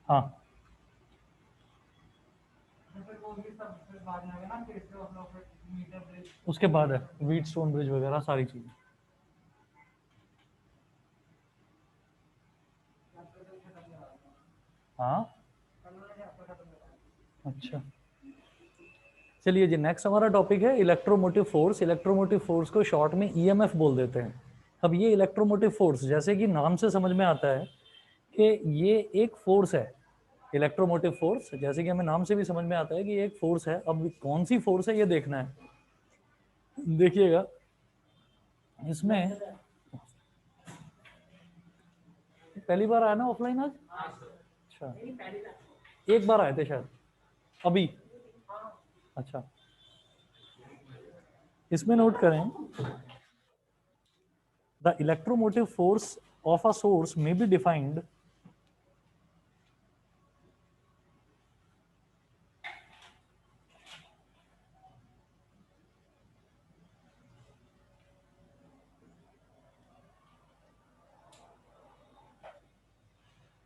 हाँ उसके बाद है व्हीट स्टोन ब्रिज वगैरह सारी चीजें। हाँ अच्छा चलिए जी, नेक्स्ट हमारा टॉपिक है इलेक्ट्रोमोटिव फोर्स। इलेक्ट्रोमोटिव फोर्स को शॉर्ट में ईएमएफ बोल देते हैं। अब ये इलेक्ट्रोमोटिव फोर्स जैसे कि नाम से समझ में आता है कि ये एक फोर्स है। इलेक्ट्रोमोटिव फोर्स जैसे कि हमें नाम से भी समझ में आता है कि ये एक फोर्स है। अब कौन सी फोर्स है ये देखना है। देखिएगा इसमें पहली बार आया ना ऑफलाइन आज? अच्छा एक बार आए थे शायद अभी। अच्छा इसमें नोट करें the electromotive force of a source may be defined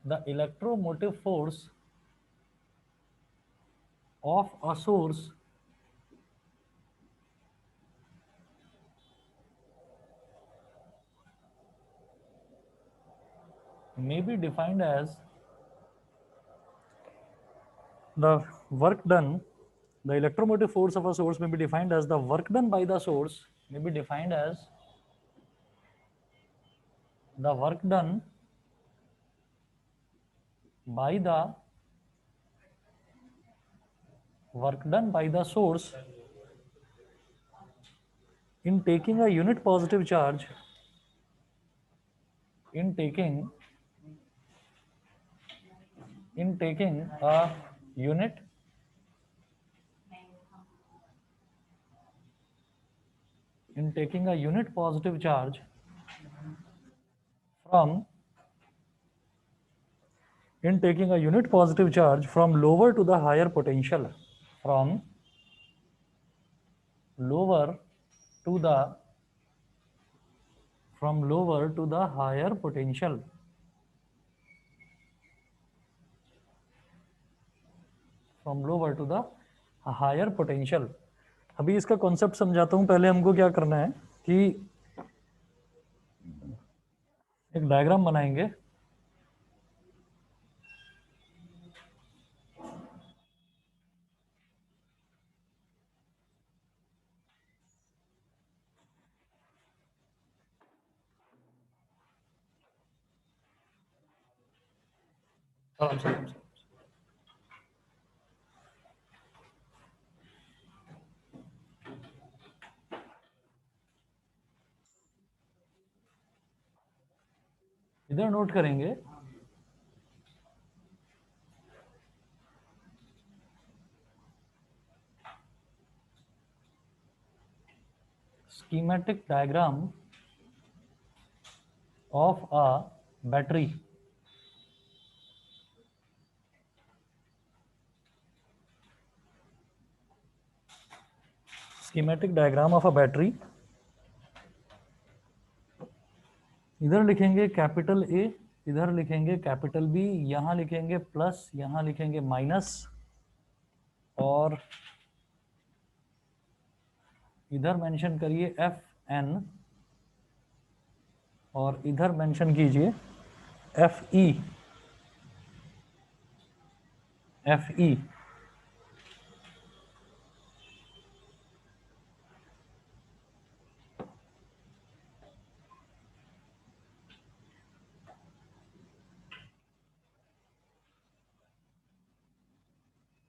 the electromotive force of a source may be defined as the work done. The electromotive force of a source may be defined as the work done by the source may be defined as the work done by the source in taking a unit positive charge in taking a unit positive charge from lower to the higher potential from lower to the higher potential अभी इसका concept समझाता हूं। पहले हमको क्या करना है कि एक डायग्राम बनाएंगे। आराम से आराम से। इधर नोट करेंगे schematic diagram of a battery. Schematic diagram of a battery. इधर लिखेंगे कैपिटल ए, इधर लिखेंगे कैपिटल बी, यहाँ लिखेंगे प्लस, यहाँ लिखेंगे माइनस, और इधर मेंशन करिए एफ एन, और इधर मेंशन कीजिए F E.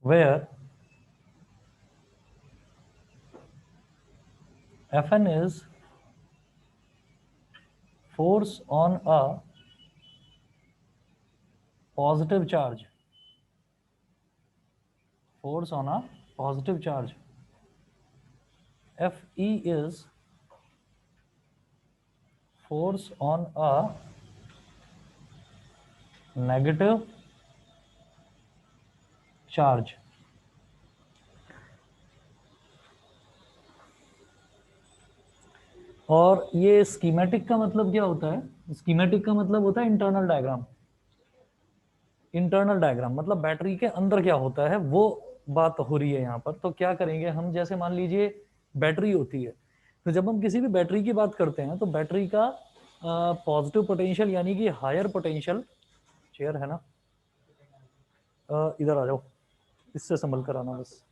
where Fn is force on a positive charge. Fe is force on a negative charge. और ये स्कीमेटिक का मतलब क्या होता है? स्कीमेटिक का मतलब होता है इंटरनल डायग्राम। इंटरनल डायग्राम मतलब बैटरी के अंदर क्या होता है वो बात हो रही है यहाँ पर। तो क्या करेंगे हम, जैसे मान लीजिए बैटरी होती है, तो जब हम किसी भी बैटरी की बात करते हैं तो बैटरी का पॉजिटिव पोटेंशियल यानी कि हायर पोटेंशियल, चेयर है ना, इधर आ जाओ, इससे संभल कर आना बस।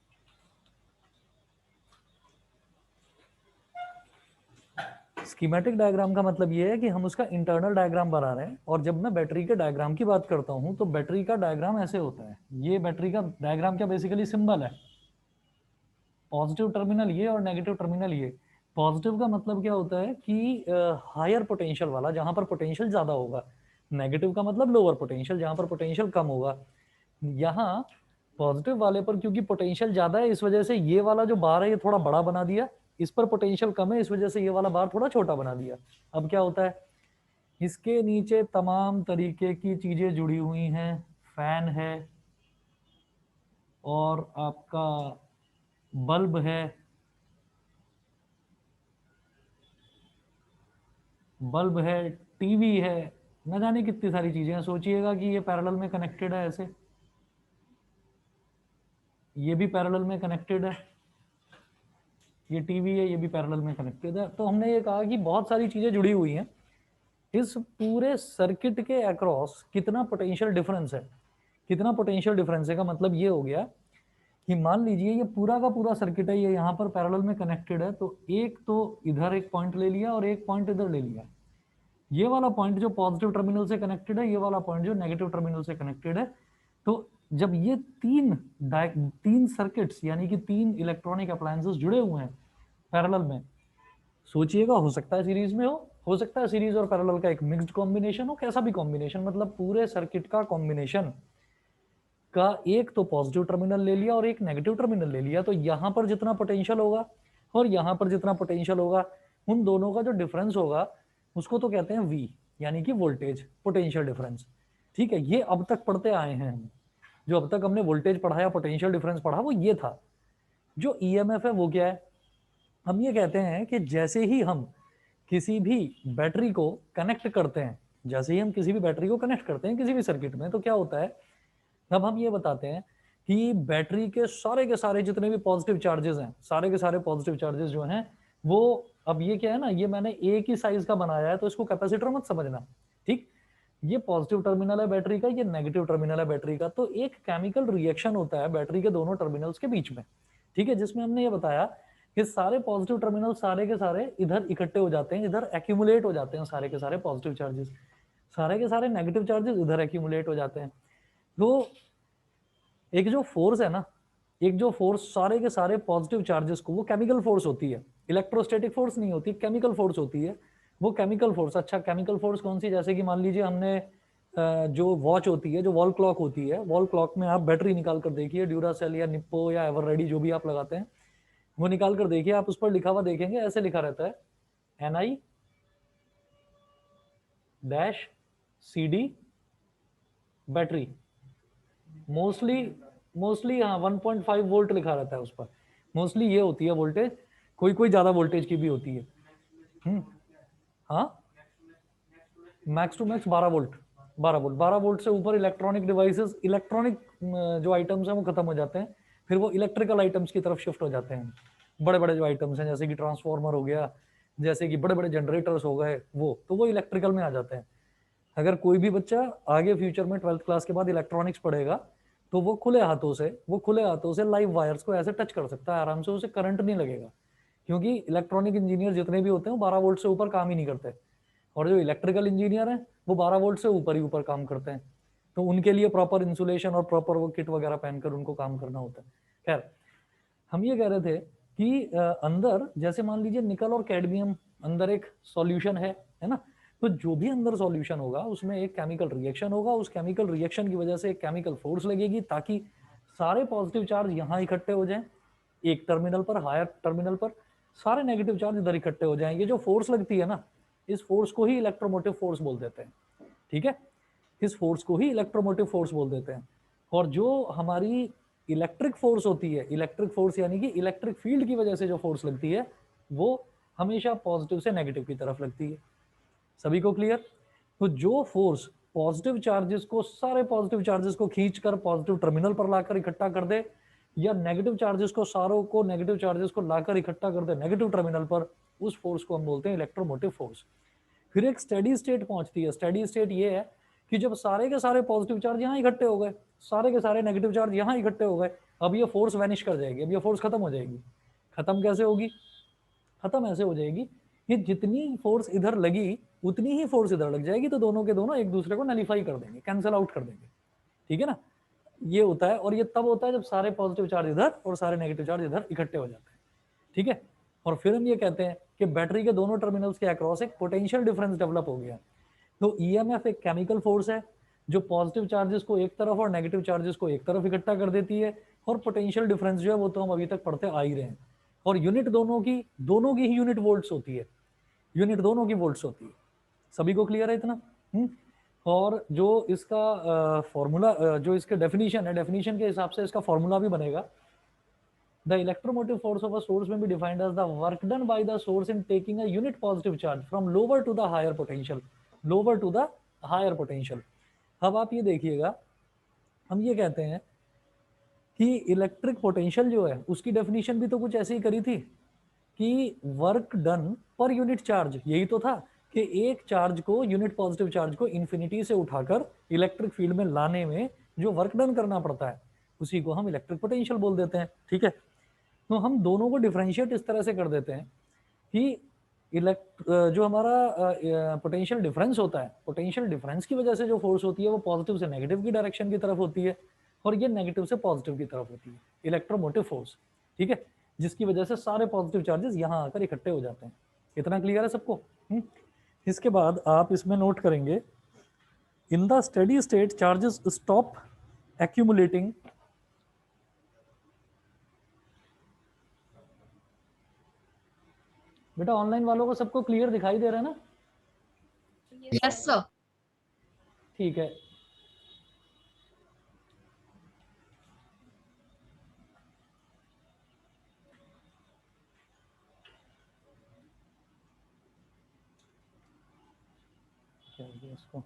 स्कीमेटिक डायग्राम का मतलब ये है कि हम उसका इंटरनल डायग्राम बना रहे हैं, और जब मैं बैटरी के डायग्राम की बात करता हूं तो बैटरी का डायग्राम ऐसे होता है। ये बैटरी का डायग्राम क्या बेसिकली सिंबल है, पॉजिटिव टर्मिनल ये और नेगेटिव टर्मिनल ये। पॉजिटिव का मतलब क्या होता है कि हायर पोटेंशियल वाला, जहां पर पोटेंशियल ज्यादा होगा। नेगेटिव का मतलब लोअर पोटेंशियल, जहां पर पोटेंशियल कम होगा। यहाँ पॉजिटिव वाले पर क्योंकि पोटेंशियल ज्यादा है, इस वजह से ये वाला जो बार है ये थोड़ा बड़ा बना दिया। इस पर पोटेंशियल कम है, इस वजह से ये वाला बार थोड़ा छोटा बना दिया। अब क्या होता है, इसके नीचे तमाम तरीके की चीजें जुड़ी हुई हैं। फैन है, और आपका बल्ब है, बल्ब है, टीवी है, न जाने कितनी सारी चीजें हैं। सोचिएगा कि ये पैरेलल में कनेक्टेड है ऐसे, ये भी पैरेलल में कनेक्टेड है, ये टीवी है, ये भी पैरेलल में कनेक्टेड है। तो हमने ये कहा कि बहुत सारी चीजें जुड़ी हुई हैं। इस पूरे सर्किट के अक्रॉस कितना पोटेंशियल डिफरेंस है, कितना पोटेंशियल डिफरेंस है का मतलब ये हो गया कि मान लीजिए ये पूरा का पूरा सर्किट है, ये यहाँ पर पैरेलल में कनेक्टेड है। तो एक तो इधर एक पॉइंट ले लिया और एक पॉइंट इधर ले लिया। ये वाला पॉइंट जो पॉजिटिव टर्मिनल से कनेक्टेड है, ये वाला पॉइंट जो नेगेटिव टर्मिनल से कनेक्टेड है। तो जब ये तीन सर्किट्स यानी कि तीन इलेक्ट्रॉनिक अप्लायंसेस जुड़े हुए हैं पैरेलल में, सोचिएगा, हो सकता है सीरीज में हो सकता है सीरीज और पैरेलल का एक मिक्स्ड कॉम्बिनेशन हो, कैसा भी कॉम्बिनेशन, मतलब पूरे सर्किट का कॉम्बिनेशन का एक तो पॉजिटिव टर्मिनल ले लिया और एक नेगेटिव टर्मिनल ले लिया। तो यहाँ पर जितना पोटेंशियल होगा और यहाँ पर जितना पोटेंशियल होगा, उन दोनों का जो डिफरेंस होगा उसको तो कहते हैं V, यानी कि वोल्टेज पोटेंशियल डिफरेंस। ठीक है, ये अब तक पढ़ते आए हैं हम। जो अब तक हमने वोल्टेज पढ़ा या पोटेंशियल डिफरेंस पढ़ा वो ये था। जो EMF है वो क्या है, हम ये कहते हैं कि जैसे ही हम किसी भी बैटरी को कनेक्ट करते हैं, जैसे ही हम किसी भी बैटरी को कनेक्ट करते हैं किसी भी सर्किट में, तो क्या होता है, अब हम ये बताते हैं कि बैटरी के सारे जितने भी पॉजिटिव चार्जेस हैं, सारे के सारे पॉजिटिव चार्जेस जो हैं वो, अब ये क्या है ना, ये मैंने एक ही साइज का बनाया है तो इसको कैपेसिटर मत समझना। ठीक, ये पॉजिटिव टर्मिनल है बैटरी का, ये नेगेटिव टर्मिनल है बैटरी का। तो एक केमिकल रिएक्शन होता है बैटरी के दोनों टर्मिनल्स के बीच में। ठीक है, जिसमें हमने ये बताया कि सारे पॉजिटिव टर्मिनल सारे के सारे इधर इकट्ठे हो जाते हैं, इधर एक्यूमुलेट हो जाते हैं सारे के सारे पॉजिटिव चार्जेस, सारे के सारे नेगेटिव चार्जेस इधर एक्यूमुलेट हो जाते हैं। तो एक जो फोर्स है ना, एक जो फोर्स सारे के सारे पॉजिटिव चार्जेस को, वो केमिकल फोर्स होती है, इलेक्ट्रोस्टैटिक फोर्स नहीं होती, केमिकल फोर्स होती है। वो केमिकल फोर्स, अच्छा केमिकल फोर्स कौन सी, जैसे कि मान लीजिए हमने जो वॉच होती है, जो वॉल क्लॉक होती है, वॉल क्लॉक में आप बैटरी निकाल कर देखिए, ड्यूरासेल या निप्पो या एवर रेडी जो भी आप लगाते हैं, वो निकाल कर देखिए, आप उस पर लिखा हुआ देखेंगे, ऐसे लिखा रहता है Ni dash CD battery. Mostly हाँ 1.5 वोल्ट लिखा रहता है उस पर, मोस्टली ये होती है वोल्टेज, कोई कोई ज्यादा वोल्टेज की भी होती है। हाँ, max to max 12 volt, 12 volt से ऊपर इलेक्ट्रॉनिक डिवाइसेस, इलेक्ट्रॉनिक जो आइटम्स हैं वो खत्म हो जाते हैं, फिर वो इलेक्ट्रिकल आइटम्स की तरफ शिफ्ट हो जाते हैं। बड़े बड़े जो आइटम्स हैं जैसे कि ट्रांसफार्मर हो गया, जैसे कि बड़े बड़े जनरेटर्स हो गए, वो इलेक्ट्रिकल में आ जाते हैं। अगर कोई भी बच्चा आगे फ्यूचर में 12th क्लास के बाद इलेक्ट्रॉनिक्स पढ़ेगा तो वो खुले हाथों से लाइव वायर्स को ऐसे टच कर सकता है आराम से, उसे करंट नहीं लगेगा, क्योंकि इलेक्ट्रॉनिक इंजीनियर जितने भी होते हैं 12 वोल्ट से ऊपर काम ही नहीं करते, और जो इलेक्ट्रिकल इंजीनियर हैं वो 12 वोल्ट से ऊपर ही ऊपर काम करते हैं। तो उनके लिए प्रॉपर इंसुलेशन और प्रॉपर वो किट वगैरह पहनकर उनको काम करना होता है। खैर, हम ये कह रहे थे कि अंदर जैसे मान लीजिए निकल और कैडमियम अंदर एक सॉल्यूशन है ना, तो जो भी अंदर सॉल्यूशन होगा उसमें एक केमिकल रिएक्शन होगा, उस केमिकल रिएक्शन की वजह से एक केमिकल फोर्स लगेगी ताकि सारे पॉजिटिव चार्ज यहाँ इकट्ठे हो जाएं एक टर्मिनल पर, हायर टर्मिनल पर सारे नेगेटिव चार्ज इधर इकट्ठे हो जाएं। ये जो फोर्स लगती है ना, इस फोर्स को ही इलेक्ट्रोमोटिव फोर्स बोल देते हैं। ठीक है, इस फोर्स को ही इलेक्ट्रोमोटिव फोर्स बोल देते हैं। और जो हमारी इलेक्ट्रिक फोर्स होती है, इलेक्ट्रिक फोर्स यानी कि इलेक्ट्रिक फील्ड की वजह से जो फोर्स लगती है वो हमेशा पॉजिटिव से नेगेटिव की तरफ लगती है। सभी को क्लियर? तो जो फोर्स पॉजिटिव चार्जेस को, सारे पॉजिटिव चार्जेस को खींचकर पॉजिटिव टर्मिनल पर लाकर इकट्ठा कर दे, या नेगेटिव चार्जेस को, सारों को नेगेटिव चार्जेस को लाकर इकट्ठा कर दे नेगेटिव टर्मिनल पर, उस फोर्स को हम बोलते हैं इलेक्ट्रोमोटिव फोर्स। फिर एक स्टेडी स्टेट पहुंचती है। स्टेडी स्टेट ये है कि जब सारे के सारे पॉजिटिव चार्ज यहाँ इकट्ठे हो गए, सारे के सारे नेगेटिव चार्ज यहाँ इकट्ठे हो गए, अब ये फोर्स वैनिश कर जाएगी, अब ये फोर्स खत्म हो जाएगी। खत्म कैसे होगी? खत्म ऐसे हो जाएगी कि जितनी फोर्स इधर लगी उतनी ही फोर्स इधर लग जाएगी, तो दोनों के दोनों एक दूसरे को नलीफाई कर देंगे, कैंसिल आउट कर देंगे। ठीक है ना? ये होता है, और ये तब होता है जब सारे पॉजिटिव चार्ज इधर और सारे नेगेटिव चार्ज इधर इकट्ठे हो जाते हैं। ठीक है? और फिर हम ये कहते हैं कि बैटरी के दोनों टर्मिनल्स के अक्रॉस एक पोटेंशियल डिफरेंस डेवलप हो गया। तो ईएमएफ एक केमिकल फोर्स है जो पॉजिटिव चार्जेस को एक तरफ और नेगेटिव चार्जेस को एक तरफ इकट्ठा कर देती है, और पोटेंशियल डिफरेंस जो है वो तो हम अभी तक पढ़ते आ ही रहे हैं। और यूनिट दोनों की ही यूनिट वोल्ट्स होती है, यूनिट दोनों की वोल्ट्स होती है। सभी को क्लियर है इतना? और जो इसका फॉर्मूला, जो इसके डेफिनेशन है, डेफिनेशन के हिसाब से इसका फॉर्मूला भी बनेगा। The electromotive force of a source may be defined as the work done by the source in taking a unit positive charge from lower to the higher potential, lower to the higher potential. अब आप ये देखिएगा, हम ये कहते हैं कि electric potential जो है उसकी डेफिनेशन भी तो कुछ ऐसी ही करी थी कि work done per unit charge, यही तो था कि एक चार्ज को, यूनिट पॉजिटिव चार्ज को इन्फिनिटी से उठाकर इलेक्ट्रिक फील्ड में लाने में जो वर्क डन करना पड़ता है उसी को हम इलेक्ट्रिक पोटेंशियल बोल देते हैं। ठीक है? तो हम दोनों को डिफरेंशिएट इस तरह से कर देते हैं कि जो हमारा पोटेंशियल डिफरेंस होता है, पोटेंशियल डिफरेंस की वजह से जो फोर्स होती है वो पॉजिटिव से नेगेटिव की डायरेक्शन की तरफ होती है, और ये नेगेटिव से पॉजिटिव की तरफ होती है, इलेक्ट्रोमोटिव फोर्स। ठीक है? जिसकी वजह से सारे पॉजिटिव चार्जेस यहाँ आकर इकट्ठे हो जाते हैं। इतना क्लियर है सबको? इसके बाद आप इसमें नोट करेंगे, in the steady state charges stop accumulating. बेटा ऑनलाइन वालों को सबको क्लियर दिखाई दे रहा है ना? Yes sir. ठीक है। इसको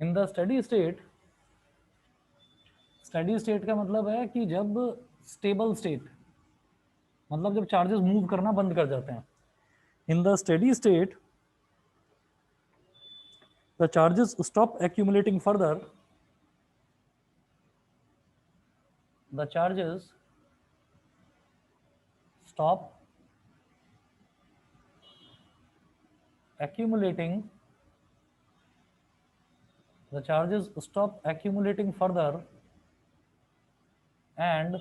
in the steady state, steady state का मतलब है कि जब स्टेबल स्टेट, मतलब जब चार्जेस मूव करना बंद कर जाते हैं। In the steady state the charges stop accumulating further, the charges stop accumulating, the charges stop accumulating further, and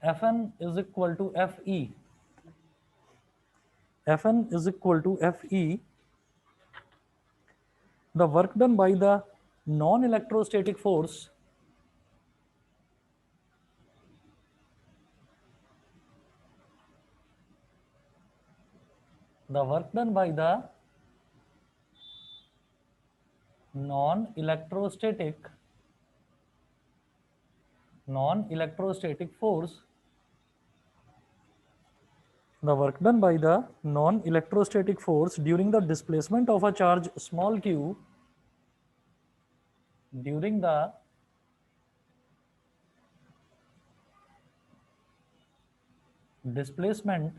Fn is equal to Fe. Fn is equal to Fe, the work done by the non-electrostatic force the work done by the non-electrostatic force, the work done by the non-electrostatic force during the displacement of a charge small q, during the displacement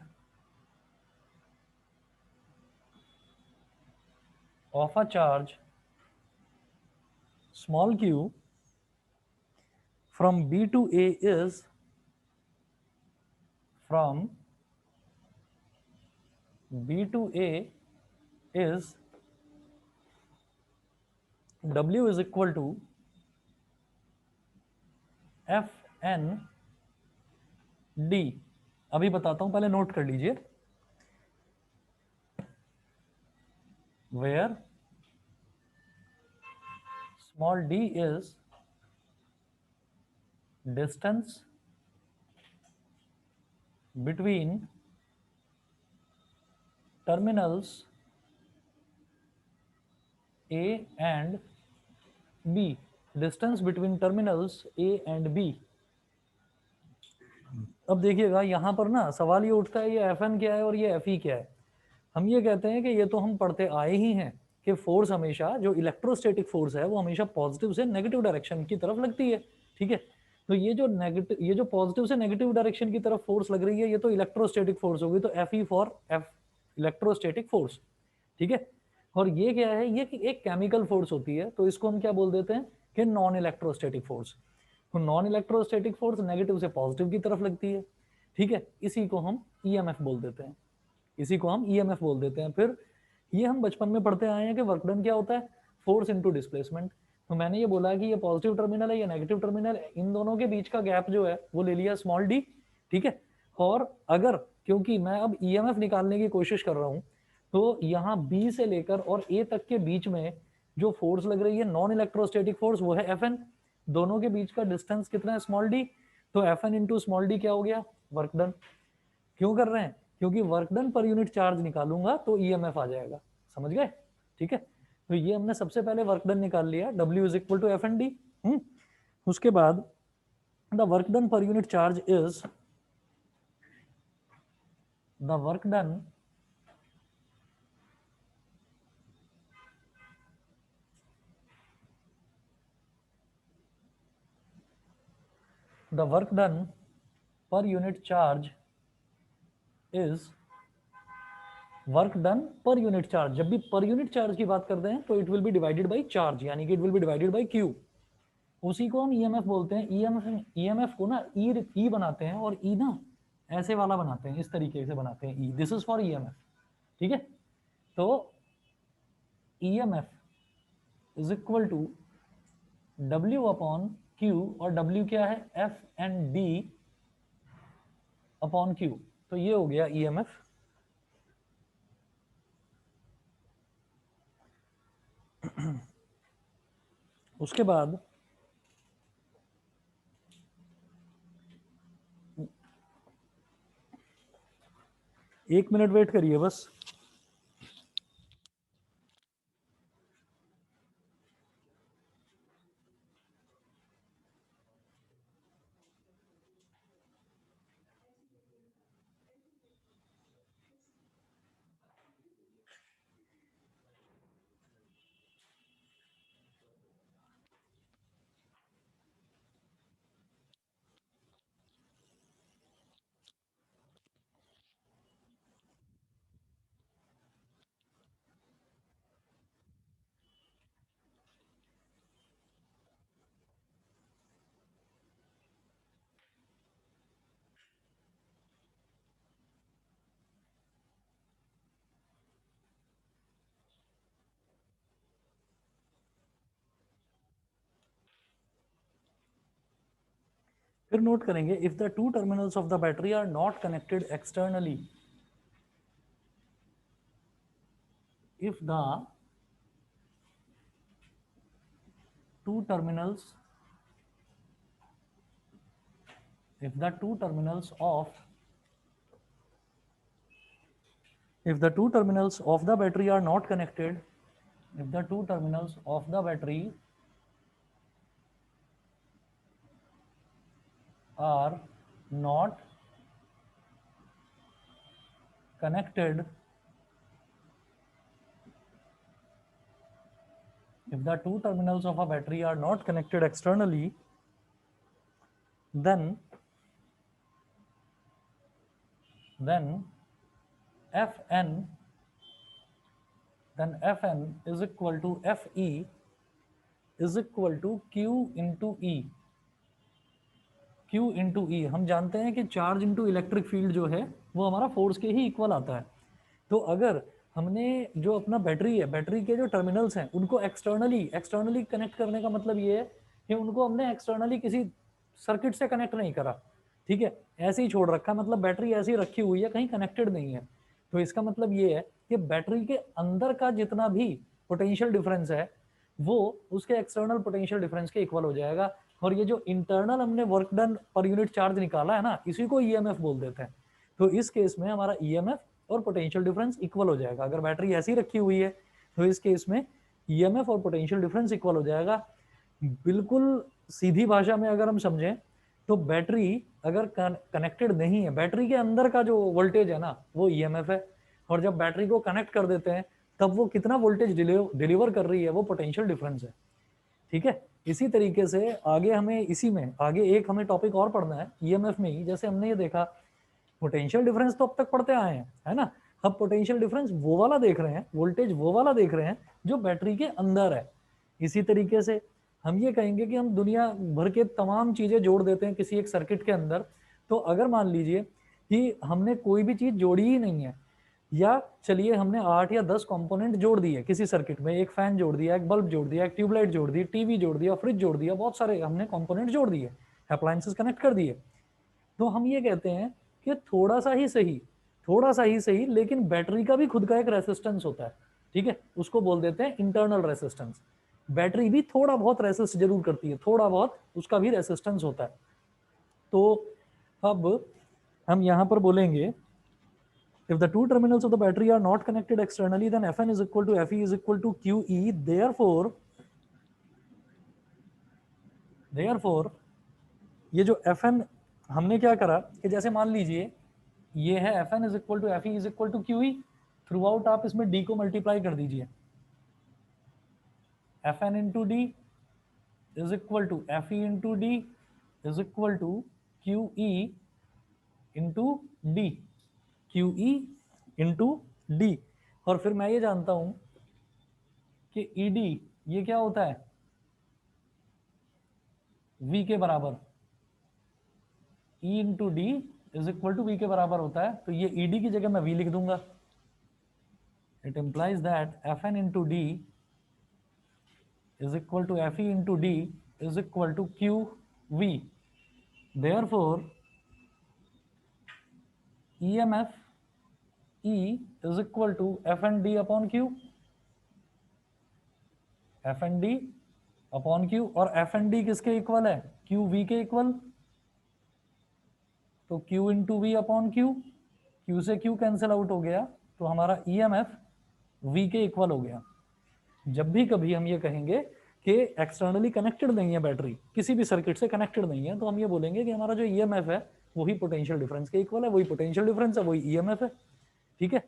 of a charge small q from B to A is, from B to A is W is equal to Fn D। अभी बताता हूं, पहले note कर लीजिए। Where small d is distance between terminals A and B, distance between terminals A and B। अब देखिएगा यहाँ पर ना सवाल ये उठता है ये Fn क्या है और ये Fe क्या है। हम ये कहते हैं कि ये तो हम पढ़ते आए ही हैं कि फोर्स हमेशा, जो इलेक्ट्रोस्टैटिक फोर्स है वो हमेशा पॉजिटिव से नेगेटिव डायरेक्शन की तरफ लगती है, ठीक है। तो ये जो पॉजिटिव से नेगेटिव डायरेक्शन की तरफ फोर्स लग रही है ये तो इलेक्ट्रोस्टैटिक फोर्स होगी, तो Fe for F electrostatic force, ठीक है। और ये क्या है, ये एक केमिकल फोर्स होती है, तो इसको हम क्या बोल देते हैं कि नॉन इलेक्ट्रोस्टैटिक फोर्स। तो नॉन इलेक्ट्रोस्टैटिक फोर्स नेगेटिव से पॉजिटिव की तरफ लगती है, ठीक है। इसी को हम ईएमएफ बोल देते हैं, इसी को हम ईएमएफ बोल देते हैं। फिर ये हम बचपन में पढ़ते आए हैं कि वर्क डन क्या होता है, फोर्स इनटू डिस्प्लेसमेंट। तो मैंने ये बोला कि ये पॉजिटिव टर्मिनल है, ये नेगेटिव टर्मिनल है, इन दोनों के बीच का गैप जो है वो ले लिया स्मॉल डी, ठीक है। और अगर, क्योंकि मैं अब ईएमएफ निकालने की कोशिश कर रहा हूं, तो यहाँ बी से लेकर और ए तक के बीच में जो फोर्स लग रही है नॉन इलेक्ट्रोस्टैटिक फोर्स, वो है एफ एन। दोनों के बीच का डिस्टेंस कितना है, स्मॉल डी। तो F N into small D क्या हो गया, वर्क डन। क्यों कर रहे हैं, क्योंकि work done per unit charge निकालूंगा तो ईएमएफ आ जाएगा, समझ गए, ठीक है। तो ये हमने सबसे पहले वर्क डन निकाल लिया, W is equal to F N D. उसके बाद the work done per unit charge is, the work done the work done per unit charge is, work done per unit charge, जब भी पर unit charge की बात करते हैं तो it will be divided by charge, यानी कि it will be divided by Q. उसी को हम ईएमएफ बोलते हैं। ईएमएफ को ना ई बनाते हैं, और ई ना ऐसे वाला बनाते हैं, इस तरीके से बनाते हैं E, this is for EMF, ठीक है। तो EMF is equal to W upon Q, और W क्या है, F and D upon Q। तो ये हो गया ईएमएफ। उसके बाद एक मिनट वेट करिए बस। फिर नोट करेंगे, if the two terminals of the battery are not connected externally, if the two terminals if the two terminals of the battery are not connected, if the two terminals of the battery are not connected, if the two terminals of a battery are not connected externally, then Fn is equal to Fe is equal to Q into E। Q into E, हम जानते हैं कि charge into electric field जो है वो हमारा force के ही equal आता है। तो अगर हमने जो अपना बैटरी है, बैटरी के जो टर्मिनल्स हैं उनको एक्सटर्नली कनेक्ट करने का मतलब ये है कि उनको हमने एक्सटर्नली किसी सर्किट से कनेक्ट नहीं करा, ठीक है, ऐसे ही छोड़ रखा, मतलब बैटरी ऐसी रखी हुई है, कहीं कनेक्टेड नहीं है। तो इसका मतलब ये है कि बैटरी के अंदर का जितना भी पोटेंशियल डिफरेंस है वो उसके एक्सटर्नल पोटेंशियल डिफरेंस के इक्वल हो जाएगा। और ये जो इंटरनल हमने work done per unit charge निकाला है ना, इसी को ईएमएफ बोल देते हैं। तो इस केस में हमारा ईएमएफ और पोटेंशियल डिफरेंस इक्वल हो जाएगा। अगर बैटरी ऐसी रखी हुई है तो इस केस में ईएमएफ और पोटेंशियल डिफरेंस इक्वल हो जाएगा। बिल्कुल सीधी भाषा में अगर हम समझें तो बैटरी अगर कनेक्टेड नहीं है, बैटरी के अंदर का जो वोल्टेज है ना वो ईएमएफ है, और जब बैटरी को कनेक्ट कर देते हैं तब वो कितना वोल्टेज डिलीवर कर रही है वो पोटेंशियल डिफरेंस है। ठीक है, इसी तरीके से आगे हमें इसी में आगे एक हमें टॉपिक और पढ़ना है ईएमएफ में ही। जैसे हमने ये देखा पोटेंशियल डिफरेंस तो अब तक पढ़ते आए हैं, है ना। अब पोटेंशियल डिफरेंस वो वाला देख रहे हैं, वोल्टेज वो वाला देख रहे हैं जो बैटरी के अंदर है। इसी तरीके से हम ये कहेंगे कि हम दुनिया भर के तमाम चीजें जोड़ देते हैं किसी एक सर्किट के अंदर। तो अगर मान लीजिए कि हमने कोई भी चीज जोड़ी ही नहीं है, या चलिए हमने 8 या 10 कंपोनेंट जोड़ दिए किसी सर्किट में, एक फैन जोड़ दिया, एक बल्ब जोड़ दिया, एक ट्यूबलाइट जोड़ दी, टीवी जोड़ दिया, फ्रिज जोड़ दिया, बहुत सारे हमने कंपोनेंट जोड़ दिए, अप्लायंसेस कनेक्ट कर दिए। तो हम ये कहते हैं कि थोड़ा सा ही सही, थोड़ा सा ही सही, लेकिन बैटरी का भी खुद का एक रेसिस्टेंस होता है। ठीक है, उसको बोल देते हैं इंटरनल रेसिस्टेंस। बैटरी भी थोड़ा बहुत रेसिस्ट जरूर करती है, थोड़ा बहुत उसका भी रेसिस्टेंस होता है। तो अब हम यहां पर बोलेंगे if the two terminals of the battery are not connected externally then Fn is equal to Fe is equal to QE, therefore ये जो Fn हमने क्या करा कि जैसे मान लीजिए ये है Fn is equal to Fe is equal to QE, through out आप इसमें D को मल्टीप्लाई कर दीजिए, Fn into D is equal to Fe into D is equal to QE into D, QE into D। और फिर मैं ये जानता हूं कि ED ये क्या होता है, V के बराबर, E into D is equal to V के बराबर होता है। तो ये ED की जगह मैं V लिख दूंगा। It implies that Fn into D is equal to Fe into D is equal to QV. Therefore, EMF E is equal to Fnd upon Q, Fnd upon Q, और Fnd किसके equal है, QV के equal. तो Q into V upon Q, Q से Q cancel out हो गया, तो हमारा EMF V के इक्वल हो गया। जब भी कभी हम ये कहेंगे कि एक्सटर्नली कनेक्टेड नहीं है बैटरी, किसी भी सर्किट से कनेक्टेड नहीं है, तो हम ये बोलेंगे कि हमारा जो ईएमएफ है वही पोटेंशियल डिफरेंस के इक्वल है, वही पोटेंशियल डिफरेंस है, वही ईएमएफ है। ठीक है,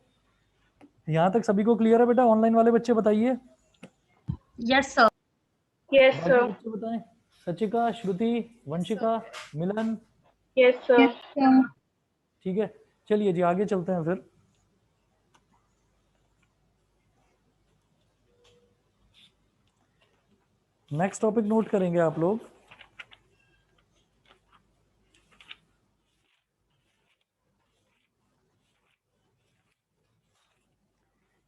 यहाँ तक सभी को क्लियर है बेटा? ऑनलाइन वाले बच्चे बताइए। Yes sir. यस बाकी सर। बच्चे बताएं, सचिका, श्रुति, वंशिका, मिलन। Yes sir. ठीक है, चलिए जी आगे चलते हैं फिर। नेक्स्ट टॉपिक नोट करेंगे आप लोग,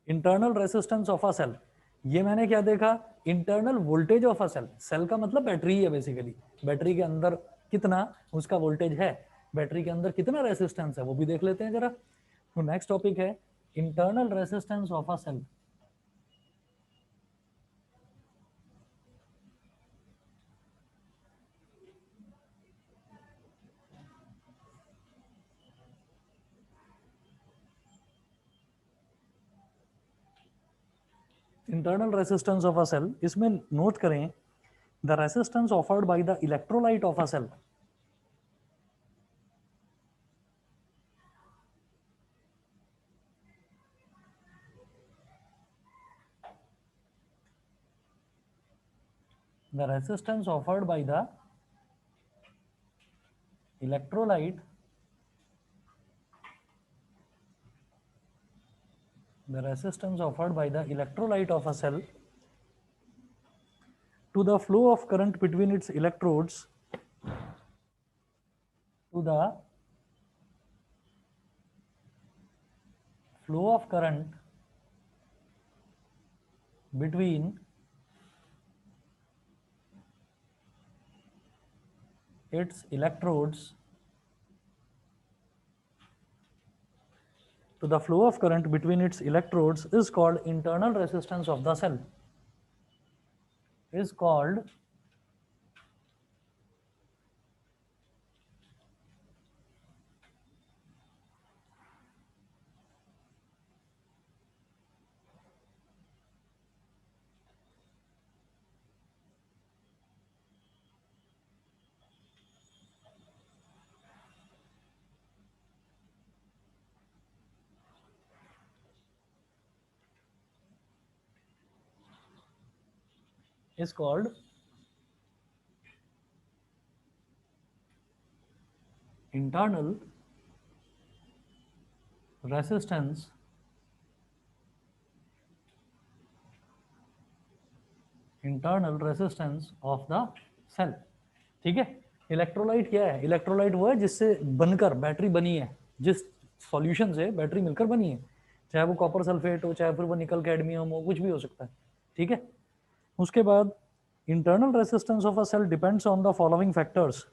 internal resistance of a cell. ये मैंने क्या देखा, internal voltage of a cell. Cell का मतलब बैटरी है बेसिकली, बैटरी के अंदर कितना उसका वोल्टेज है, बैटरी के अंदर कितना रेसिस्टेंस है, वो भी देख लेते हैं जरा। तो नेक्स्ट टॉपिक है internal resistance of a cell. Internal resistance of a cell, इसमें नोट करें the resistance offered by the electrolyte of a cell. The resistance offered by the electrolyte, the resistance offered by the electrolyte of a cell to the flow of current between its electrodes, to the flow of current between its electrodes, to the flow of current between its electrodes is called internal resistance of the cell, is called is called internal resistance of the cell। ठीक है, electrolyte क्या है? Electrolyte वो है जिससे बनकर battery बनी है, जिस सॉल्यूशन से बैटरी मिलकर बनी है, चाहे वो कॉपर सल्फेट हो, चाहे फिर वो निकल कैडमियम हो, कुछ भी हो सकता है। ठीक है, उसके बाद internal resistance of a cell depends on the following factors.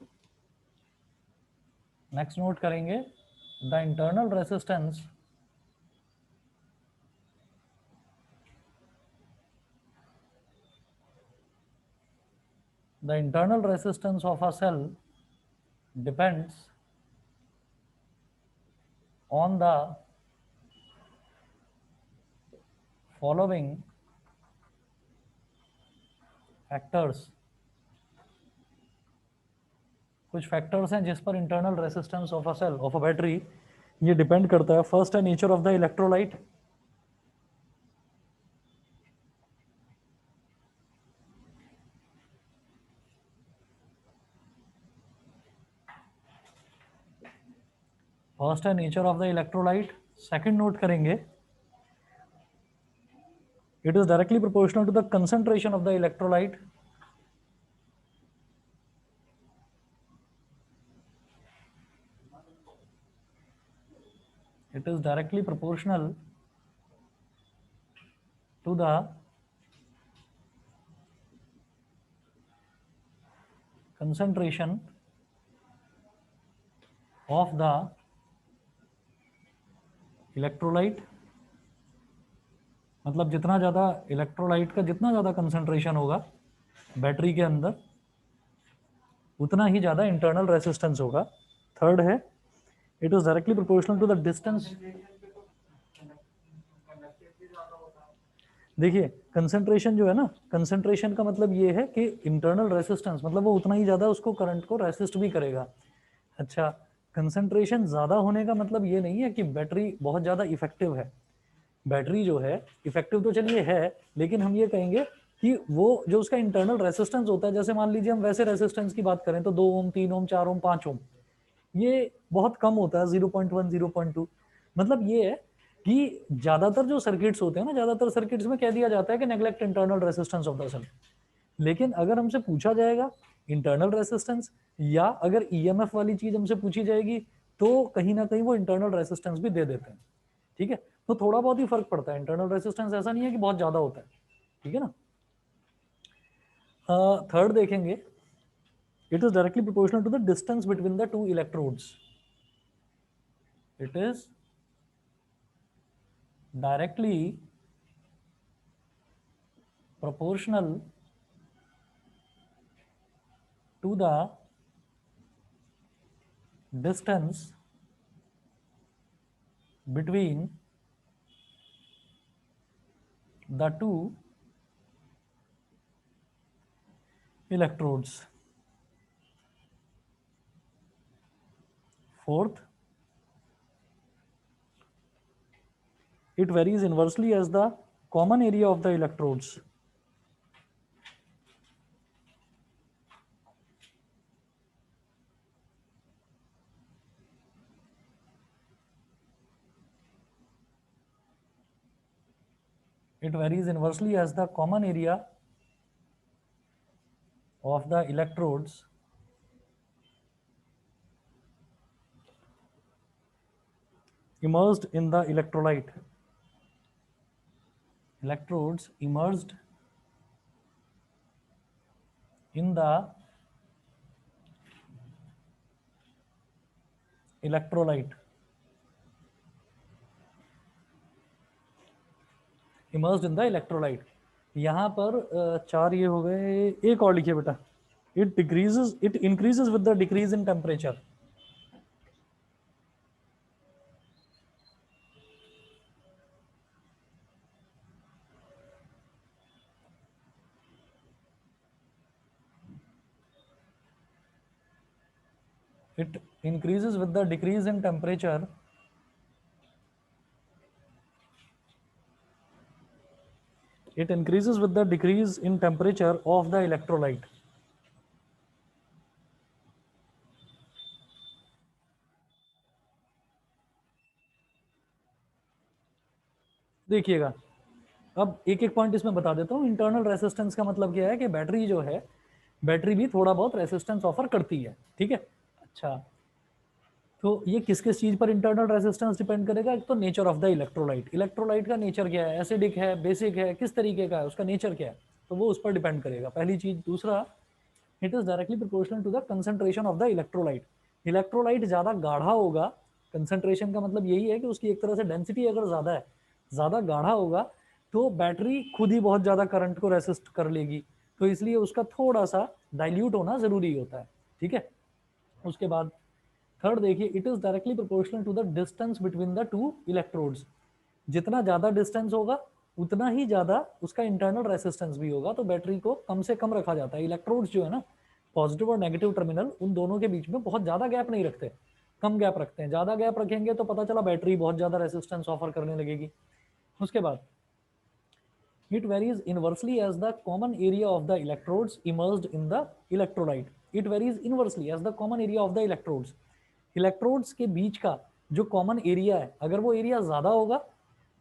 Next note करेंगे, the internal resistance of a cell depends on the following factors. कुछ फैक्टर्स हैं जिस पर internal resistance of a cell, of a battery, ये depend करता है। First है nature of the electrolyte. First है nature of the electrolyte. Second note करेंगे, it is directly proportional to the concentration of the electrolyte. It is directly proportional to the concentration of the electrolyte। मतलब जितना ज़्यादा electrolyte का जितना ज़्यादा concentration होगा battery के अंदर, उतना ही ज़्यादा इंटरनल रेसिस्टेंस होगा। थर्ड है, it is directly proportional to the distance. देखिए कंसंट्रेशन जो है ना, कंसंट्रेशन का मतलब ये है कि इंटरनल रेसिस्टेंस मतलब वो उतना ही ज़्यादा उसको करंट को रेसिस्ट भी करेगा। अच्छा, कंसंट्रेशन ज़्यादा होने का मतलब ये नहीं है कि बैटरी बहुत ज़्यादा इफेक्टिव है। बैटरी जो है इफेक्टिव तो चलिए है, लेकिन हम ये कहेंगे कि वो जो उसका इंटरनल रेसिस्टेंस होता है, जैसे मान लीजिए हम वैसे रेसिस्टेंस की बात करें तो 2 ओम, 3 ओम, 4 ओम, 5 ओम, ये बहुत कम होता है, 0.1, 0.2। मतलब ये है कि ज़्यादातर जो सर्किट्स होते हैं ना, ज़्यादातर सर्किट्स में कह दिया जाता है कि neglect internal resistance of the cell. लेकिन अगर हमसे पूछा जाएगा इंटरनल रेसिस्टेंस, या अगर ईएमएफ वाली चीज हमसे पूछी जाएगी, तो कहीं ना कहीं वो इंटरनल रेसिस्टेंस भी दे देते हैं। ठीक है, तो थोड़ा बहुत ही फर्क पड़ता है। इंटरनल रेसिस्टेंस ऐसा नहीं है कि बहुत ज्यादा होता है। ठीक है ना। थर्ड देखेंगे, it is directly proportional to the distance between the two electrodes. It is directly proportional to the distance between the two electrodes। Fourth, it varies inversely as the common area of the electrodes। It varies inversely as the common area of the electrodes immersed in the electrolyte। Electrodes immersed in the electrolyte। Immersed in the electrolyte. यहाँ पर चार ये हो गए, एक और लिखिए बेटा, it decreases, it increases with the decrease in temperature. It increases with the decrease in temperature It increases with the decrease in temperature of the electrolyte. देखिएगा, अब एक एक पॉइंट इसमें बता देता हूँ। इंटरनल रेसिस्टेंस का मतलब क्या है कि बैटरी जो है, बैटरी भी थोड़ा बहुत रेसिस्टेंस ऑफर करती है, ठीक है। अच्छा, तो ये किस किस चीज़ पर इंटरनल रेसिस्टेंस डिपेंड करेगा? एक तो nature of the electrolyte, electrolyte का नेचर क्या है, एसिडिक है, बेसिक है, किस तरीके का है, उसका नेचर क्या है, तो वो उस पर डिपेंड करेगा, पहली चीज़। दूसरा, it is directly proportional to the concentration of the electrolyte. Electrolyte ज़्यादा गाढ़ा होगा, कंसंट्रेशन का मतलब यही है कि उसकी एक तरह से डेंसिटी अगर ज़्यादा है, ज़्यादा गाढ़ा होगा, तो बैटरी खुद ही बहुत ज़्यादा करंट को रेसिस्ट कर लेगी, तो इसलिए उसका थोड़ा सा डाइल्यूट होना ज़रूरी होता है, ठीक है। उसके बाद थर्ड देखिए, it is directly proportional to the distance between the two electrodes. जितना ज्यादा डिस्टेंस होगा उतना ही ज्यादा उसका इंटरनल रेसिस्टेंस भी होगा, तो बैटरी को कम से कम रखा जाता है। इलेक्ट्रोड्स जो है ना, पॉजिटिव और नेगेटिव टर्मिनल, उन दोनों के बीच में बहुत ज्यादा गैप नहीं रखते, कम गैप रखते हैं। ज्यादा गैप रखेंगे तो पता चला बैटरी बहुत ज्यादा रेसिस्टेंस ऑफर करने लगेगी। उसके बाद it varies inversely as the common area of the electrodes immersed in the electrolyte. It varies inversely as the common area of the electrodes. Electrodes के बीच का जो कॉमन एरिया है, अगर वो एरिया ज़्यादा होगा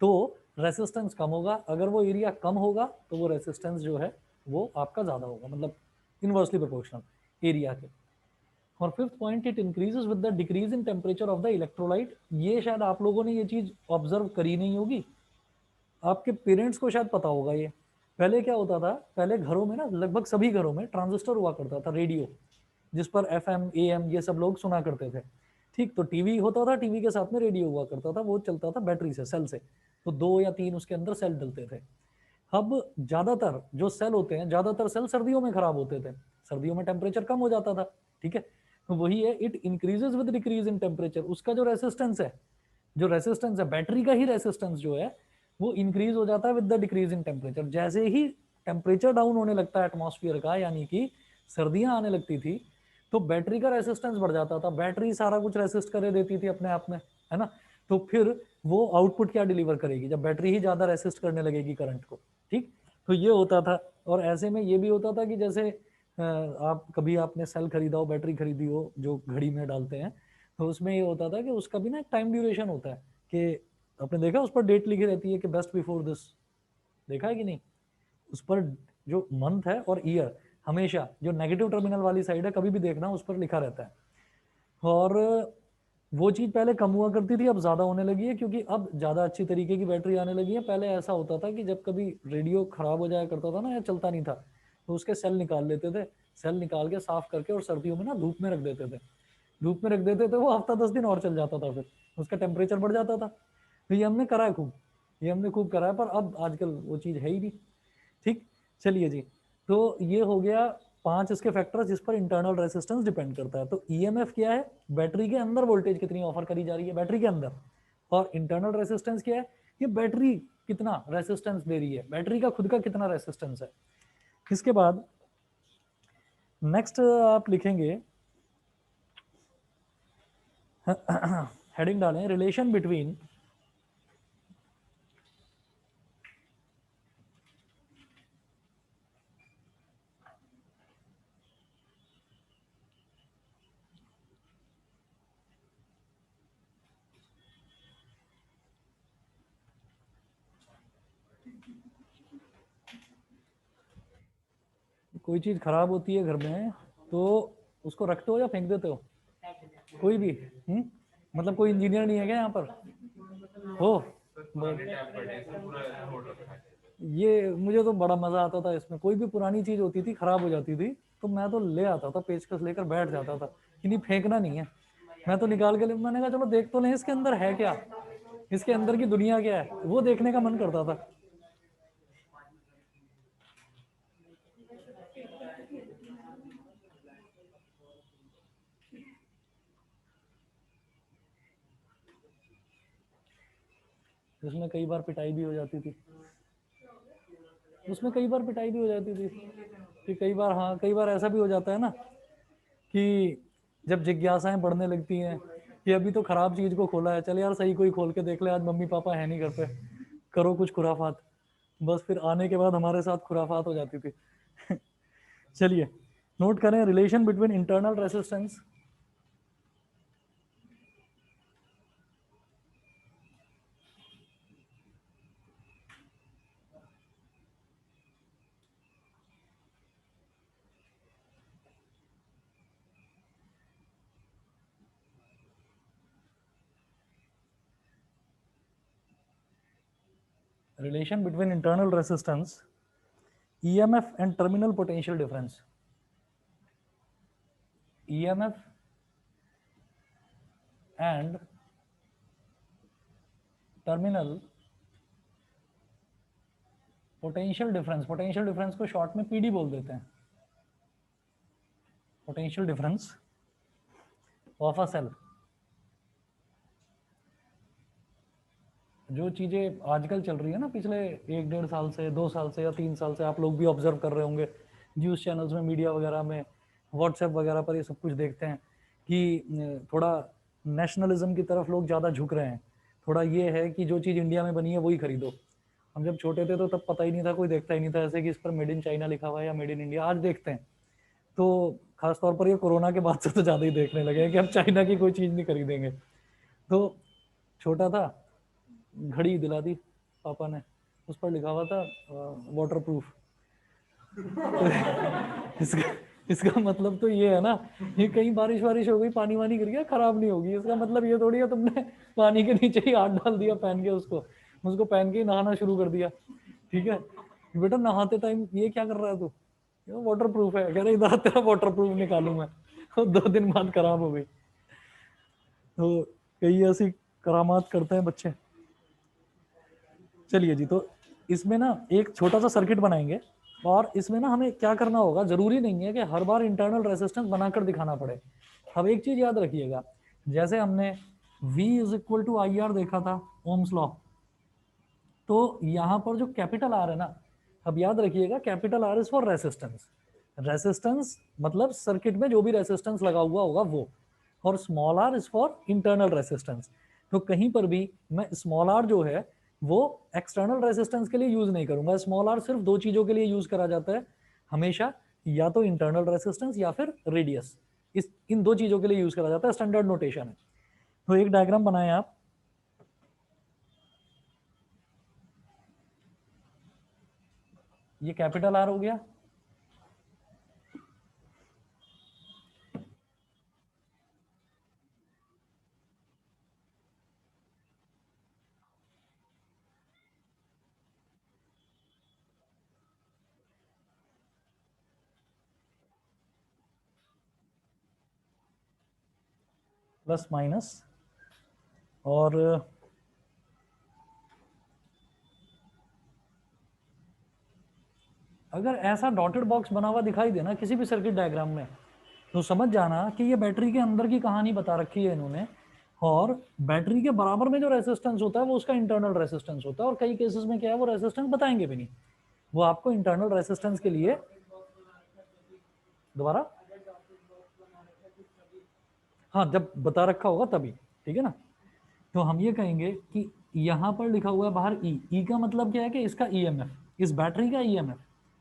तो रेसिस्टेंस कम होगा, अगर वो एरिया कम होगा तो वो रेसिस्टेंस जो है वो आपका ज़्यादा होगा, मतलब इन्वर्सली प्रोपोर्शनल एरिया के। और fifth point, it increases with the decrease in temperature of the electrolyte. ये शायद आप लोगों ने ये चीज़ ऑब्जर्व करी नहीं होगी, आपके पेरेंट्स को शायद पता होगा ये। पहले क्या होता था, पहले घरों में ना, लगभग सभी घरों में ट्रांजिस्टर हुआ करता था, रेडियो, जिस पर FM AM ये सब लोग सुना करते थे, ठीक। तो टीवी होता था, टीवी के साथ में रेडियो हुआ करता था, वो चलता था बैटरी से, सेल से, तो 2 या 3 उसके अंदर सेल डलते थे। अब ज़्यादातर जो सेल होते हैं, ज़्यादातर सेल सर्दियों में खराब होते थे, सर्दियों में टेम्परेचर कम हो जाता था, ठीक है। तो वही है, it increases with decrease in temperature. उसका जो रेसिस्टेंस है, जो रेसिस्टेंस है बैटरी का ही रेसिस्टेंस जो है वो इंक्रीज हो जाता है with the decrease in temperature. जैसे ही टेम्परेचर डाउन होने लगता है एटमॉस्फेयर का, यानी कि सर्दियां आने लगती थी, तो बैटरी का रेसिस्टेंस बढ़ जाता था, बैटरी सारा कुछ रेसिस्ट करे देती थी अपने आप में, है ना। तो फिर वो आउटपुट क्या डिलीवर करेगी, जब बैटरी ही ज़्यादा रेसिस्ट करने लगेगी करंट को, ठीक। तो ये होता था। और ऐसे में ये भी होता था कि जैसे आप कभी आपने सेल खरीदा हो, बैटरी खरीदी हो जो घड़ी में डालते हैं, तो उसमें ये होता था कि उसका भी ना एक टाइम ड्यूरेशन होता है, कि आपने देखा उस पर डेट लिखी रहती है कि बेस्ट बिफोर दिस, देखा है कि नहीं? उस पर जो मंथ है और ईयर, हमेशा जो नेगेटिव टर्मिनल वाली साइड है कभी भी देखना उस पर लिखा रहता है। और वो चीज़ पहले कम हुआ करती थी, अब ज़्यादा होने लगी है, क्योंकि अब ज़्यादा अच्छी तरीके की बैटरी आने लगी है। पहले ऐसा होता था कि जब कभी रेडियो ख़राब हो जाया करता था ना, या चलता नहीं था, तो उसके सेल निकाल लेते थे, सेल निकाल के साफ़ करके और सर्दियों में ना धूप में रख देते थे, धूप में रख देते थे, वो हफ्ता 10 दिन और चल जाता था, फिर उसका टेम्परेचर बढ़ जाता था। तो ये हमने करा है खूब, ये हमने खूब करा है, पर अब आजकल वो चीज़ है ही नहीं, ठीक। चलिए जी, तो ये हो गया 5 इसके फैक्टर्स जिस पर इंटरनल रेसिस्टेंस डिपेंड करता है। तो ईएमएफ क्या है, बैटरी के अंदर वोल्टेज कितनी ऑफर करी जा रही है बैटरी के अंदर, और इंटरनल रेसिस्टेंस क्या है, ये बैटरी कितना रेसिस्टेंस दे रही है, बैटरी का खुद का कितना रेसिस्टेंस है। इसके बाद नेक्स्ट आप लिखेंगे, हेडिंग डालें, रिलेशन बिटवीन कोई चीज़ खराब होती है घर में तो उसको रखते हो या फेंक देते हो? कोई भी मतलब कोई इंजीनियर नहीं है क्या यहाँ पर? हो ये मुझे तो बड़ा मजा आता था इसमें। कोई भी पुरानी चीज होती थी खराब हो जाती थी तो मैं तो ले आता था, पेचकस लेकर बैठ जाता था कि नहीं फेंकना नहीं है। मैं तो निकाल के मैंने कहा चलो देख तो लें इसके अंदर है क्या, इसके अंदर की दुनिया क्या है, वो देखने का मन करता था। उसमें कई बार पिटाई भी हो जाती थी, उसमें कई बार पिटाई भी हो जाती थी कि कई बार, हाँ कई बार ऐसा भी हो जाता है ना कि जब जिज्ञासाएं बढ़ने लगती हैं कि अभी तो खराब चीज को खोला है, चल यार सही कोई खोल के देख ले, आज मम्मी पापा है नहीं घर पे, करो कुछ खुराफात। बस फिर आने के बाद हमारे साथ खुराफात हो जाती थी। चलिए नोट करें relation between internal resistance relation between internal resistance, EMF and terminal potential difference. EMF and terminal potential difference. Potential difference को शॉर्ट में PD बोल देते हैं. Potential difference of a cell. जो चीज़ें आजकल चल रही है ना, पिछले 1-1.5 साल से, 2 साल से या 3 साल से आप लोग भी ऑब्जर्व कर रहे होंगे न्यूज़ चैनल्स में, मीडिया वगैरह में, व्हाट्सएप वगैरह पर ये सब कुछ देखते हैं कि थोड़ा नेशनलिज्म की तरफ लोग ज़्यादा झुक रहे हैं. थोड़ा ये है कि जो चीज़ इंडिया में बनी है वही खरीदो. हम जब छोटे थे तो तब पता ही नहीं था, कोई देखता ही नहीं था ऐसे कि इस पर मेड इन चाइना लिखा हुआ है या मेड इन इंडिया. आज देखते हैं. तो खासतौर पर ये कोरोना के बाद से तो ज़्यादा ही देखने लगे हैं कि अब चाइना की कोई चीज़ नहीं खरीदेंगे. तो छोटा था, घड़ी दिला दी पापा ने, उस पर लिखा हुआ था वाटर प्रूफ. इसका मतलब तो ये है ना, ये कहीं बारिश वारिश हो गई, पानी वानी गिर गया, खराब नहीं होगी. इसका मतलब ये थोड़ी है तुमने पानी के नीचे ही हाथ डाल दिया पहन के, उसको पहन के ही नहाना शुरू कर दिया. ठीक है बेटा, नहाते टाइम ये क्या कर रहा है तू? वाटर प्रूफ है. कह रहे इधर तेरा वाटर प्रूफ निकालू मैं. 2 दिन बाद खराब हो गई. तो कई ऐसी करामात करते हैं बच्चे. चलिए जी, तो इसमें ना एक छोटा सा सर्किट बनाएंगे और इसमें ना हमें क्या करना होगा, जरूरी नहीं है कि हर बार इंटरनल रेजिस्टेंस बनाकर दिखाना पड़े. अब एक चीज याद रखिएगा, जैसे हमने V is equal to I R देखा था, ओम्स लॉ, तो यहाँ पर जो कैपिटल R है ना, अब याद रखिएगा capital R is for resistance. Resistance मतलब सर्किट में जो भी रेसिस्टेंस लगा हुआ होगा वो, और small r is for internal resistance. तो कहीं पर भी मैं स्मॉल r जो है वो एक्सटर्नल रेसिस्टेंस के लिए यूज नहीं करूंगा. स्मॉल r सिर्फ 2 चीजों के लिए यूज करा जाता है हमेशा, या तो इंटरनल रेसिस्टेंस या फिर रेडियस. इन 2 चीजों के लिए यूज करा जाता है, स्टैंडर्ड नोटेशन है. तो एक डायग्राम बनाए आप. ये कैपिटल R हो गया, प्लस माइनस, और अगर ऐसा डॉटेड बॉक्स बना हुआ दिखाई देना किसी भी सर्किट डायग्राम में, तो समझ जाना कि ये बैटरी के अंदर की कहानी बता रखी है इन्होंने, और बैटरी के बराबर में जो रेसिस्टेंस होता है वो उसका इंटरनल रेसिस्टेंस होता है. और कई केसेस में क्या है, वो रेसिस्टेंस बताएंगे भी नहीं, वो आपको इंटरनल रेसिस्टेंस के लिए दोबारा, हाँ जब बता रखा होगा तभी. ठीक है ना. तो हम ये कहेंगे कि यहाँ पर लिखा हुआ है बाहर ई का मतलब क्या है कि इसका ईएमएफ, इस बैटरी का ईएमएफ.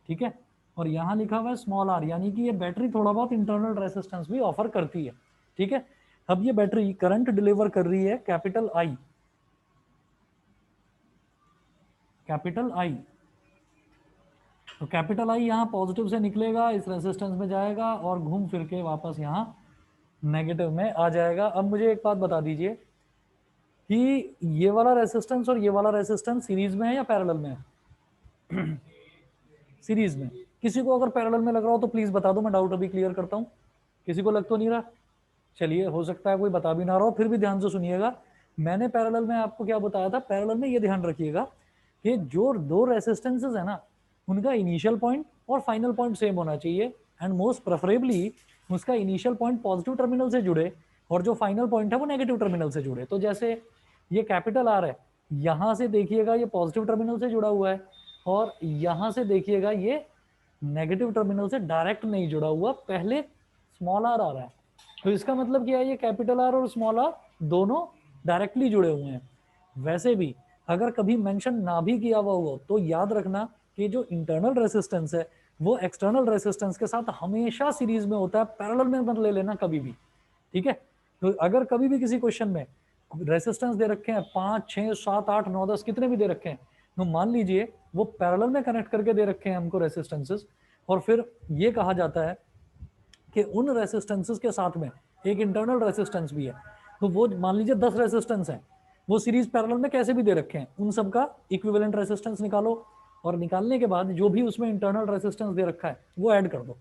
ठीक है. और यहाँ लिखा हुआ है स्मॉल आर, यानी कि ये बैटरी थोड़ा बहुत इंटरनल रेसिस्टेंस भी ऑफर करती है. ठीक है. अब ये बैटरी करंट डिलीवर कर रही है कैपिटल आई, कैपिटल आई. तो कैपिटल आई यहाँ पॉजिटिव से निकलेगा, इस रेसिस्टेंस में जाएगा और घूम फिर के वापस यहाँ नेगेटिव में आ जाएगा. अब मुझे एक बात बता दीजिए कि ये वाला रेसिस्टेंस और ये वाला रेसिस्टेंस सीरीज में है या पैरेलल में है? सीरीज में. किसी को अगर पैरेलल में लग रहा हो तो प्लीज बता दो, मैं डाउट अभी क्लियर करता हूँ. किसी को लग तो नहीं रहा? चलिए, हो सकता है कोई बता भी ना रहा हो, फिर भी ध्यान से सुनिएगा. मैंने पैरेलल में आपको क्या बताया था? पैरेलल में ये ध्यान रखिएगा कि जो 2 रेसिस्टेंसेस है ना, उनका इनिशियल पॉइंट और फाइनल पॉइंट सेम होना चाहिए, एंड मोस्ट प्रेफरेबली उसका इनिशियल पॉइंट पॉजिटिव टर्मिनल से जुड़े और जो फाइनल पॉइंट है वो नेगेटिव टर्मिनल से जुड़े. तो जैसे ये कैपिटल आर है, यहाँ से देखिएगा ये पॉजिटिव टर्मिनल से जुड़ा हुआ है, और यहाँ से देखिएगा ये नेगेटिव टर्मिनल से डायरेक्ट नहीं जुड़ा हुआ, पहले स्मॉल आर आ रहा है. तो इसका मतलब क्या है, ये कैपिटल आर और स्मॉल आर दोनों डायरेक्टली जुड़े हुए हैं. वैसे भी अगर कभी मेंशन ना भी किया हुआ हो तो याद रखना कि जो इंटरनल रेसिस्टेंस है वो एक्सटर्नल रेसिस्टेंस के साथ हमेशा सीरीज में होता है, पैरेलल में मत ले लेना कभी भी, ठीक है। तो अगर कभी भी किसी क्वेश्चन में रेसिस्टेंस दे रखे हैं 5, 6, 7, 8, 9, 10 कितने भी दे रखे हैं, तो मान लीजिए वो पैरेलल में कनेक्ट करके दे रखे हैं हमको रेसिस्टेंसेस, और फिर ये कहा जाता है कि उन रेसिस्टेंसेस के साथ में एक इंटरनल रेसिस्टेंस भी है, तो वो मान लीजिए 10 रेसिस्टेंस हैं, वो सीरीज पैरेलल में कैसे भी दे रखे हैं, उन सब का इक्विवेलेंट रेसिस्टेंस निकालो, और निकालने के बाद जो भी उसमें इंटरनल रेसिस्टेंस दे रखा है वो ऐड कर दो।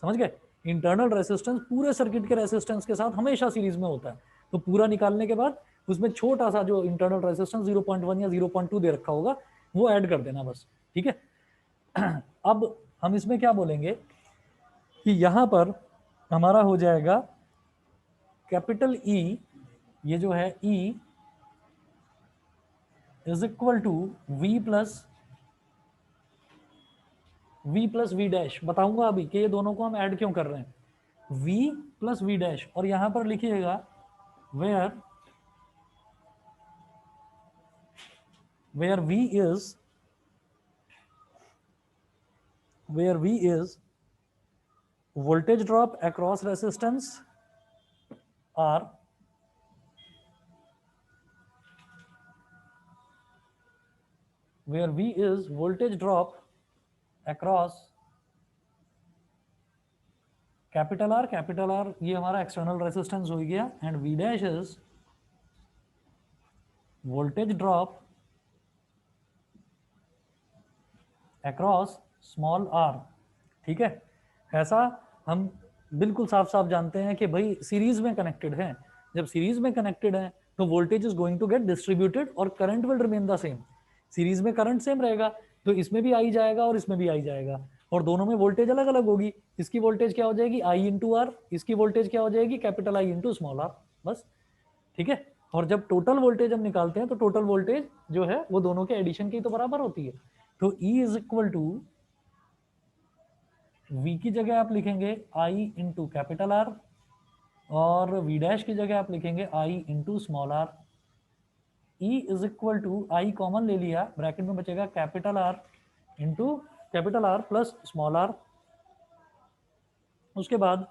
समझ गए? इंटरनल रेसिस्टेंस पूरे सर्किट के रेसिस्टेंस के साथ हमेशा सीरीज में होता है, तो पूरा निकालने के बाद उसमें छोटा सा जो इंटरनल रेसिस्टेंस 0.1 या 0.2 दे रखा होगा वो ऐड कर देना बस, ठीक है। अब हम इसमें क्या बोलेंगे कि यहां पर हमारा हो जाएगा कैपिटल ई, ये जो है E is equal to V plus V dash. बताऊंगा अभी कि ये दोनों को हम ऐड क्यों कर रहे हैं, v प्लस वी डैश, और यहां पर लिखिएगा where v is voltage drop across resistance R, where V is voltage drop across capital R ये हमारा एक्सटर्नल रेसिस्टेंस हो गया, and V dash is voltage drop across small r, ठीक है। ऐसा हम बिल्कुल साफ साफ जानते हैं कि भाई सीरीज में कनेक्टेड है, जब सीरीज में कनेक्टेड है तो voltage is going to get distributed और current will remain the same. Series में करंट सेम रहेगा तो इसमें भी आई जाएगा और इसमें भी आई जाएगा, और दोनों में वोल्टेज अलग अलग होगी। इसकी वोल्टेज क्या हो जाएगी आई इंटू आर, इसकी वोल्टेज क्या हो जाएगी capital I into small R, बस, ठीक है। और जब टोटल वोल्टेज हम निकालते हैं तो टोटल वोल्टेज जो है वो दोनों के एडिशन की तो बराबर होती है। तो E is equal to V की जगह आप लिखेंगे I इंटू कैपिटल R, और V डैश की जगह आप लिखेंगे I into small r। E is equal to I common ले लिया, ब्रैकेट में बचेगा capital R into capital R plus small r। उसके बाद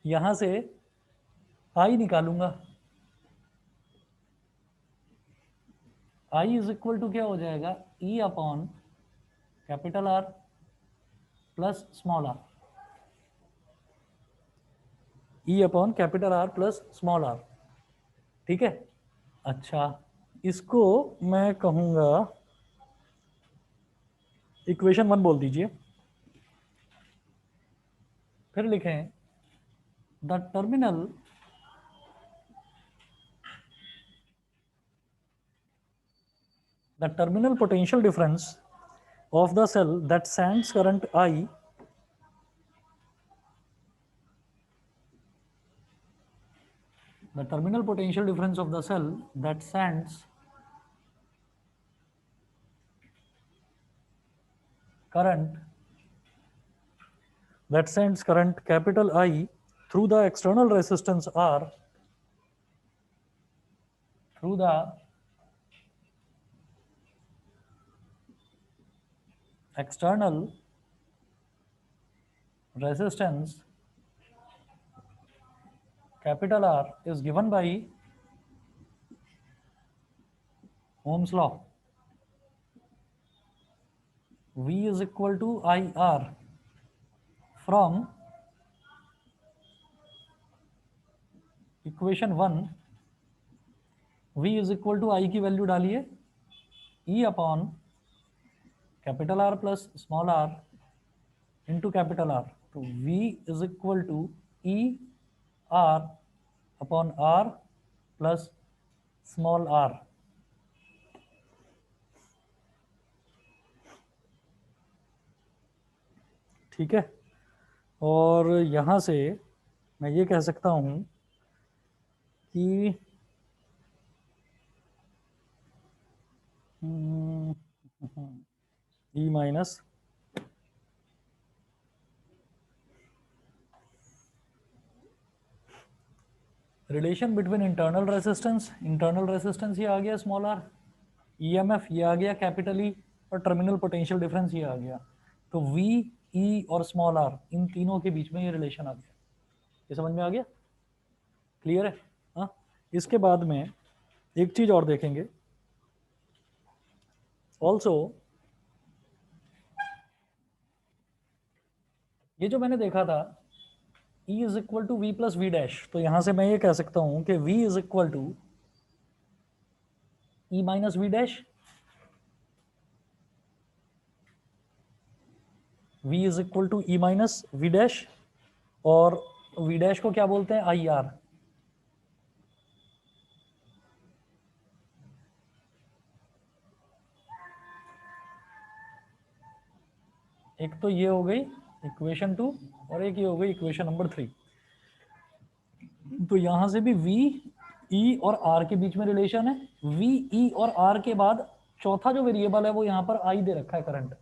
यहां से I निकालूंगा, I इज इक्वल टू क्या हो जाएगा E upon capital R plus small r, E upon capital R plus small r, ठीक है। अच्छा, इसको मैं कहूंगा इक्वेशन 1 बोल दीजिए, फिर लिखें the terminal potential difference of the cell that sends current I the terminal potential difference of the cell that sends current capital I through the external resistance R, through the external resistance capital R is given by Ohm's law. V is equal to IR from equation 1। V is equal to I की value डालिए E upon capital R plus small r into capital R, तो V is equal to E R upon R plus small r, ठीक है। और यहाँ से मैं ये कह सकता हूँ कि E minus relation between internal resistance ये आ गया स्मॉल आर, ईएमएफ ये आ गया कैपिटल ई, और टर्मिनल पोटेंशियल डिफरेंस ये आ गया। तो वी, ई और स्मॉल आर, इन तीनों के बीच में ये रिलेशन आ गया। ये समझ में आ गया? क्लियर है? हाँ। इसके बाद में एक चीज और देखेंगे ऑल्सो, ये जो मैंने देखा था E is equal to V plus V dash, तो यहां से मैं ये कह सकता हूं कि V is equal to E minus V dash, V is equal to E minus V dash, और वी डैश को क्या बोलते हैं? I R. एक तो ये हो गई इक्वेशन 2 और एक ये हो गई इक्वेशन नंबर 3। तो यहां से भी V, E और R के बीच में रिलेशन है। V, E और R के बाद चौथा जो वेरिएबल है वो यहाँ पर I दे रखा है करंट।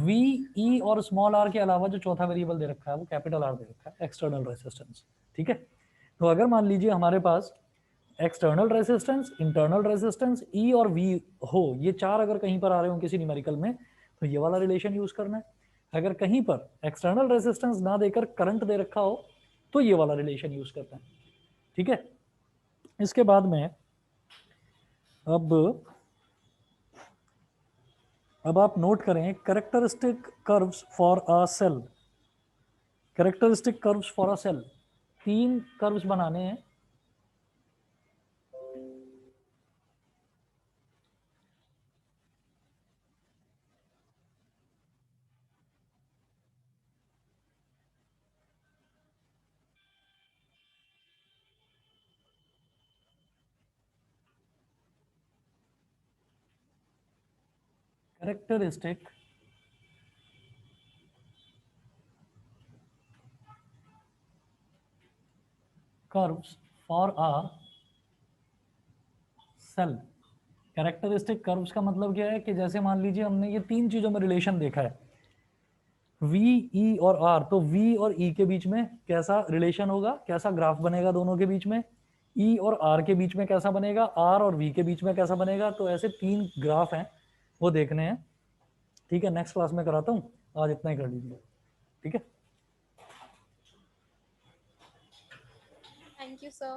V, E और स्मॉल r के अलावा जो चौथा वेरिएबल दे रखा है वो कैपिटल R दे रखा है, एक्सटर्नल रेसिस्टेंस। ठीक है, तो अगर मान लीजिए हमारे पास external resistance, internal resistance, E और V हो, ये चार अगर कहीं पर आ रहे हो किसी न्यूमेरिकल में, तो ये वाला रिलेशन यूज करना है। अगर कहीं पर एक्सटर्नल रेसिस्टेंस ना देकर करंट दे रखा हो तो ये वाला रिलेशन यूज करना है। ठीक है, इसके बाद में अब आप नोट करें characteristic curves for a cell. Characteristic curves for a cell, 3 curves बनाने हैं। Characteristic curves for a cell. Characteristic curves का मतलब क्या है कि जैसे मान लीजिए हमने ये 3 चीजों में रिलेशन देखा है, V, E और R, तो V और E के बीच में कैसा रिलेशन होगा, कैसा ग्राफ बनेगा दोनों के बीच में, E और R के बीच में कैसा बनेगा, R और V के बीच में कैसा बनेगा। तो ऐसे 3 ग्राफ हैं वो देखने हैं। ठीक है, नेक्स्ट क्लास में कराता हूँ, आज इतना ही कर लीजिए। ठीक है, Thank you, sir.